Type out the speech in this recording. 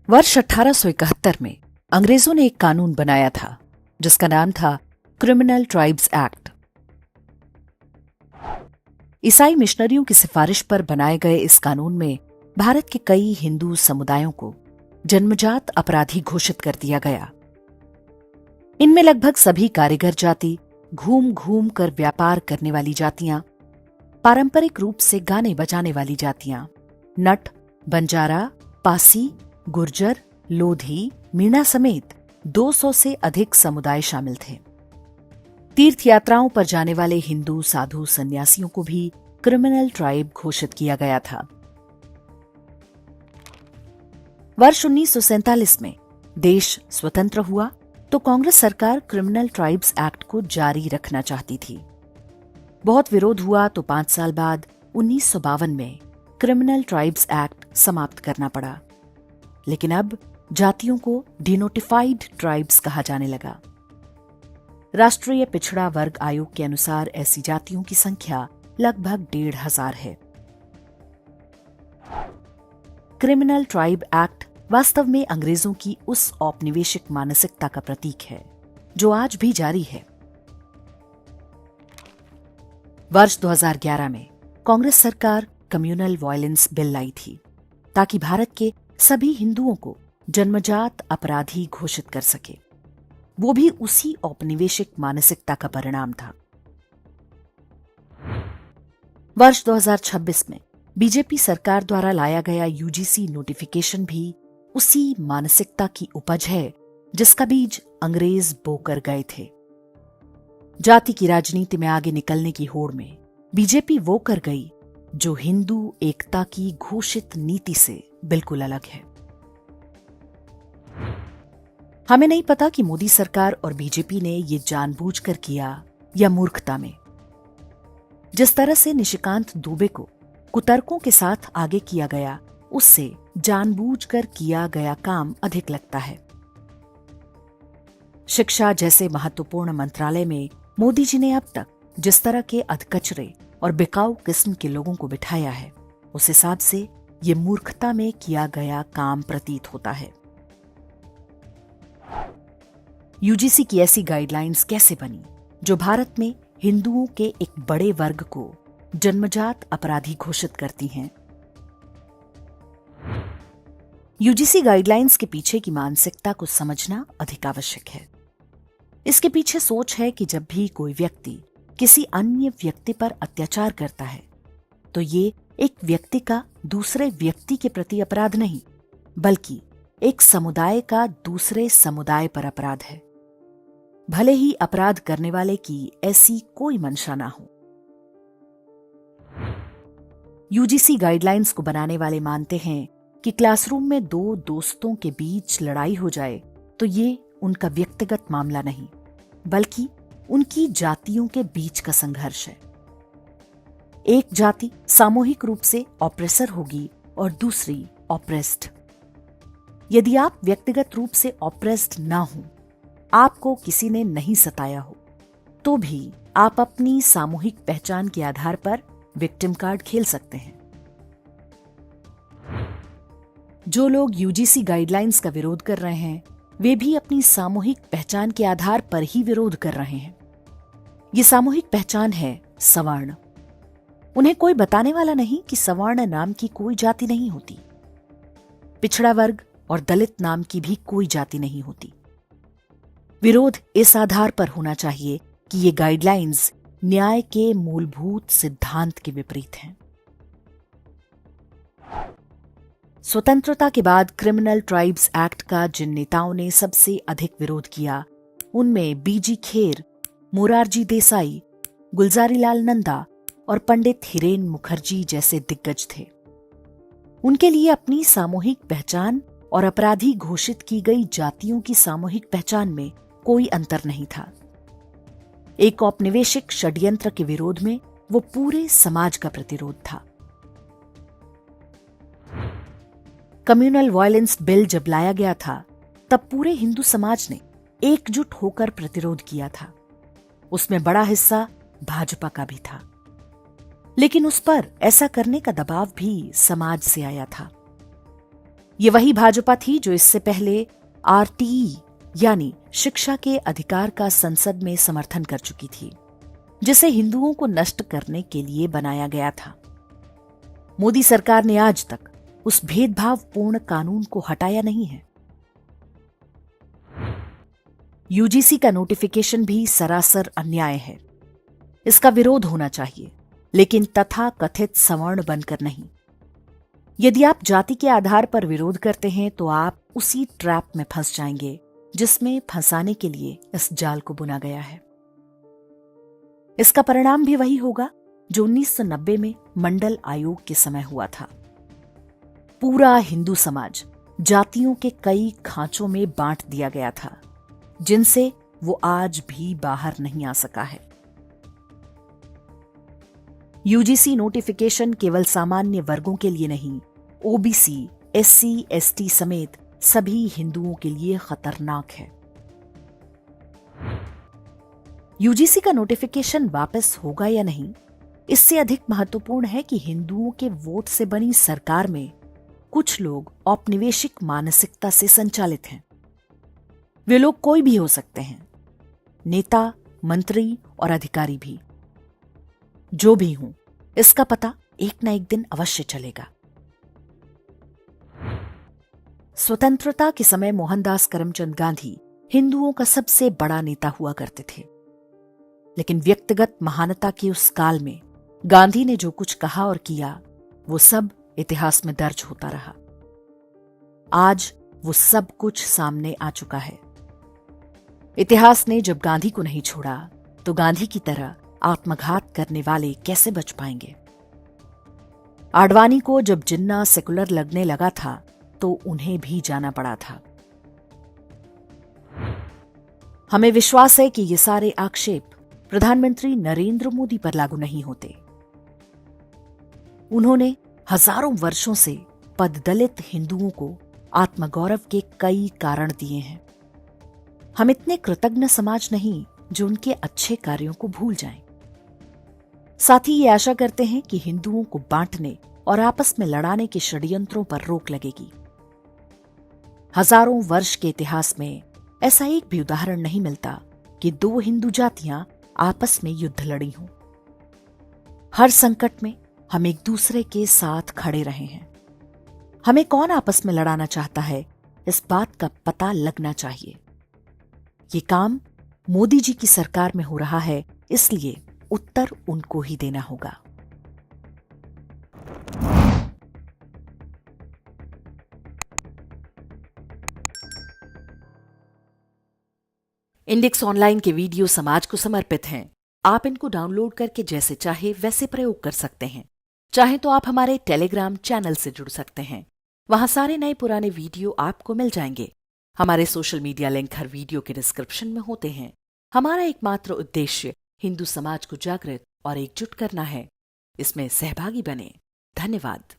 वर्ष 1871 में अंग्रेजों ने एक कानून बनाया था जिसका नाम था क्रिमिनल ट्राइब्स एक्ट। ईसाई मिशनरियों की सिफारिश पर बनाए गए इस कानून में भारत के कई हिंदू समुदायों को जन्मजात अपराधी घोषित कर दिया गया। इनमें लगभग सभी कारीगर जाति, घूम घूम कर व्यापार करने वाली जातियां, पारंपरिक रूप से गाने बजाने वाली जातियां, नट, बंजारा, पासी, गुर्जर, लोधी, मीणा समेत 200 से अधिक समुदाय शामिल थे। तीर्थ यात्राओं पर जाने वाले हिंदू साधु सन्यासियों को भी क्रिमिनल ट्राइब घोषित किया गया था। वर्ष 1947 में देश स्वतंत्र हुआ तो कांग्रेस सरकार क्रिमिनल ट्राइब्स एक्ट को जारी रखना चाहती थी। बहुत विरोध हुआ तो 5 साल बाद 1952 में क्रिमिनल ट्राइब्स एक्ट समाप्त करना पड़ा। लेकिन अब जातियों को डिनोटिफाइड ट्राइब्स कहा जाने लगा। राष्ट्रीय पिछड़ा वर्ग आयोग के अनुसार ऐसी जातियों की संख्या लगभग 1,500 है। क्रिमिनल ट्राइब एक्ट वास्तव में अंग्रेजों की उस औपनिवेशिक मानसिकता का प्रतीक है जो आज भी जारी है। वर्ष 2011 में कांग्रेस सरकार कम्युनल वायलेंस बिल लाई थी ताकि भारत के सभी हिंदुओं को जन्मजात अपराधी घोषित कर सके। वो भी उसी औपनिवेशिक मानसिकता का परिणाम था। वर्ष 2026 में बीजेपी सरकार द्वारा लाया गया यूजीसी नोटिफिकेशन भी उसी मानसिकता की उपज है जिसका बीज अंग्रेज बोकर गए थे। जाति की राजनीति में आगे निकलने की होड़ में बीजेपी वो कर गई जो हिंदू एकता की घोषित नीति से बिल्कुल अलग है। हमें नहीं पता कि मोदी सरकार और बीजेपी ने ये जानबूझकर किया या मूर्खता में। जिस तरह से निशिकांत दुबे को कुतर्कों के साथ आगे किया गया, उससे जानबूझकर किया गया काम अधिक लगता है। शिक्षा जैसे महत्वपूर्ण मंत्रालय में मोदी जी ने अब तक जिस तरह के अधकचरे और बिकाऊ किस्म के लोगों को बिठाया है, उस हिसाब से ये मूर्खता में किया गया काम प्रतीत होता है। यूजीसी की ऐसी गाइडलाइंस कैसे बनी जो भारत में हिंदुओं के एक बड़े वर्ग को जन्मजात अपराधी घोषित करती हैं? यूजीसी गाइडलाइंस के पीछे की मानसिकता को समझना अधिक आवश्यक है। इसके पीछे सोच है कि जब भी कोई व्यक्ति किसी अन्य व्यक्ति पर अत्याचार करता है तो ये एक व्यक्ति का दूसरे व्यक्ति के प्रति अपराध नहीं, बल्कि एक समुदाय का दूसरे समुदाय पर अपराध है, भले ही अपराध करने वाले की ऐसी कोई मंशा ना हो। यूजीसी गाइडलाइंस को बनाने वाले मानते हैं कि क्लासरूम में दो दोस्तों के बीच लड़ाई हो जाए तो ये उनका व्यक्तिगत मामला नहीं, बल्कि उनकी जातियों के बीच का संघर्ष है। एक जाति सामूहिक रूप से ऑप्रेसर होगी और दूसरी ऑप्रेस्ड। यदि आप व्यक्तिगत रूप से ऑप्रेस्ड ना हो, आपको किसी ने नहीं सताया हो, तो भी आप अपनी सामूहिक पहचान के आधार पर विक्टिम कार्ड खेल सकते हैं। जो लोग यूजीसी गाइडलाइंस का विरोध कर रहे हैं, वे भी अपनी सामूहिक पहचान के आधार पर ही विरोध कर रहे हैं। ये सामूहिक पहचान है सवर्ण। उन्हें कोई बताने वाला नहीं कि सवर्ण नाम की कोई जाति नहीं होती। पिछड़ा वर्ग और दलित नाम की भी कोई जाति नहीं होती। विरोध इस आधार पर होना चाहिए कि ये गाइडलाइंस न्याय के मूलभूत सिद्धांत के विपरीत हैं। स्वतंत्रता के बाद क्रिमिनल ट्राइब्स एक्ट का जिन नेताओं ने सबसे अधिक विरोध किया, उनमें बीजी खेर, मोरारजी देसाई, गुलजारीलाल नंदा और पंडित हिरेन मुखर्जी जैसे दिग्गज थे। उनके लिए अपनी सामूहिक पहचान और अपराधी घोषित की गई जातियों की सामूहिक पहचान में कोई अंतर नहीं था। एक औपनिवेशिक षड्यंत्र के विरोध में वो पूरे समाज का प्रतिरोध था। कम्युनल वायलेंस बिल जब लाया गया था, तब पूरे हिंदू समाज ने एकजुट होकर प्रतिरोध किया था। उसमें बड़ा हिस्सा भाजपा का भी था, लेकिन उस पर ऐसा करने का दबाव भी समाज से आया था। ये वही भाजपा थी जो इससे पहले आरटीई यानी शिक्षा के अधिकार का संसद में समर्थन कर चुकी थी, जिसे हिंदुओं को नष्ट करने के लिए बनाया गया था। मोदी सरकार ने आज तक उस भेदभावपूर्ण कानून को हटाया नहीं है। यूजीसी का नोटिफिकेशन भी सरासर अन्याय है। इसका विरोध होना चाहिए, लेकिन तथा कथित सवर्ण बनकर नहीं। यदि आप जाति के आधार पर विरोध करते हैं तो आप उसी ट्रैप में फंस जाएंगे जिसमें फंसाने के लिए इस जाल को बुना गया है। इसका परिणाम भी वही होगा जो 1990 में मंडल आयोग के समय हुआ था। पूरा हिंदू समाज जातियों के कई खांचों में बांट दिया गया था, जिनसे वो आज भी बाहर नहीं आ सका है। यूजीसी नोटिफिकेशन केवल सामान्य वर्गों के लिए नहीं, ओबीसी, एससी, एसटी समेत सभी हिंदुओं के लिए खतरनाक है। यूजीसी का नोटिफिकेशन वापस होगा या नहीं, इससे अधिक महत्वपूर्ण है कि हिंदुओं के वोट से बनी सरकार में कुछ लोग औपनिवेशिक मानसिकता से संचालित हैं। वे लोग कोई भी हो सकते हैं, नेता, मंत्री और अधिकारी भी। जो भी हूं, इसका पता एक ना एक दिन अवश्य चलेगा। स्वतंत्रता के समय मोहनदास करमचंद गांधी हिंदुओं का सबसे बड़ा नेता हुआ करते थे, लेकिन व्यक्तिगत महानता के उस काल में गांधी ने जो कुछ कहा और किया, वो सब इतिहास में दर्ज होता रहा। आज वो सब कुछ सामने आ चुका है। इतिहास ने जब गांधी को नहीं छोड़ा, तो गांधी की तरह आत्मघात करने वाले कैसे बच पाएंगे? आडवाणी को जब जिन्ना सेकुलर लगने लगा था, तो उन्हें भी जाना पड़ा था। हमें विश्वास है कि ये सारे आक्षेप प्रधानमंत्री नरेंद्र मोदी पर लागू नहीं होते। उन्होंने हजारों वर्षों से पददलित हिंदुओं को आत्मगौरव के कई कारण दिए हैं। हम इतने कृतज्ञ समाज नहीं जो उनके अच्छे कार्यों को भूल जाएं। साथ ही ये आशा करते हैं कि हिंदुओं को बांटने और आपस में लड़ाने के षड्यंत्रों पर रोक लगेगी। हजारों वर्ष के इतिहास में ऐसा एक भी उदाहरण नहीं मिलता कि दो हिंदू जातियां आपस में युद्ध लड़ी हों। हर संकट में हम एक दूसरे के साथ खड़े रहे हैं। हमें कौन आपस में लड़ाना चाहता है, इस बात का पता लगना चाहिए। ये काम मोदी जी की सरकार में हो रहा है, इसलिए उत्तर उनको ही देना होगा। इंडेक्स ऑनलाइन के वीडियो समाज को समर्पित हैं। आप इनको डाउनलोड करके जैसे चाहे वैसे प्रयोग कर सकते हैं। चाहे तो आप हमारे टेलीग्राम चैनल से जुड़ सकते हैं। वहां सारे नए पुराने वीडियो आपको मिल जाएंगे। हमारे सोशल मीडिया लिंक हर वीडियो के डिस्क्रिप्शन में होते हैं। हमारा एकमात्र उद्देश्य हिंदू समाज को जागृत और एकजुट करना है। इसमें सहभागी बने। धन्यवाद।